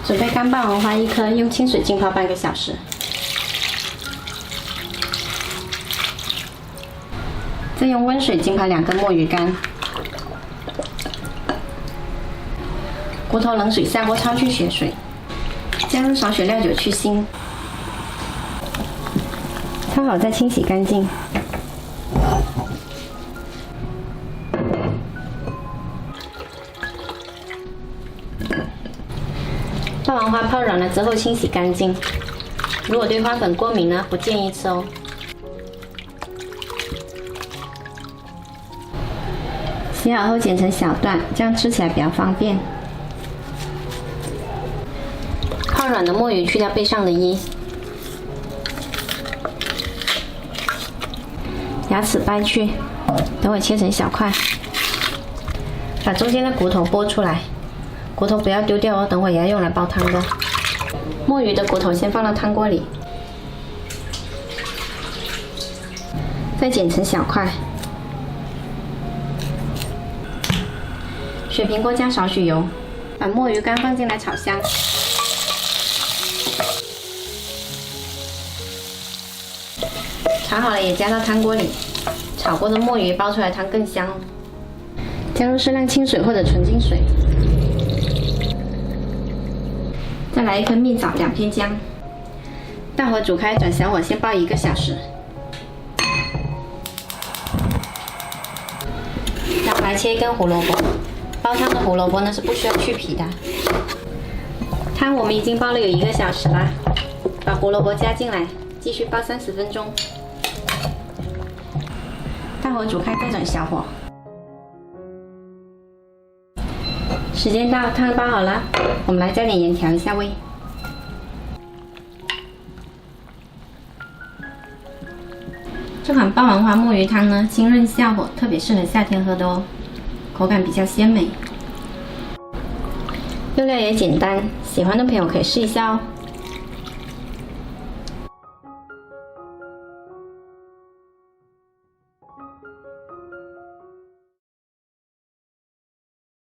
准备干霸王花1颗，用清水浸泡半个小时。再用温水浸泡2根墨鱼干。骨头冷水下锅焯去血水，加入少许料酒去腥。焯好再清洗干净。霸王花泡软了之后清洗干净。如果对花粉过敏呢，不建议吃哦。洗好后剪成小段，这样吃起来比较方便。泡软的墨鱼去掉背上的衣，牙齿掰去，等会切成小块，把中间的骨头剥出来，骨头不要丢掉哦，等会也要用来煲汤的。墨鱼的骨头先放到汤锅里，再剪成小块。水平锅加少许油，把墨鱼干放进来炒香。炒好了也加到汤锅里，炒过的墨鱼煲出来汤更香哦。加入适量清水或者纯净水，再来1颗蜜枣，2片姜，大火煮开，转小火先煲1个小时。然后来切1根胡萝卜。煲汤的胡萝卜呢是不需要去皮的。汤我们已经煲了有1个小时啦，把胡萝卜加进来，继续煲30分钟。大火煮开再转小火。时间到，汤煲好了，我们来加点盐调一下味。这款霸王花墨鱼汤呢，清润下火，特别适合夏天喝的哦。口感比较鲜美，用料也简单，喜欢的朋友可以试一下哦。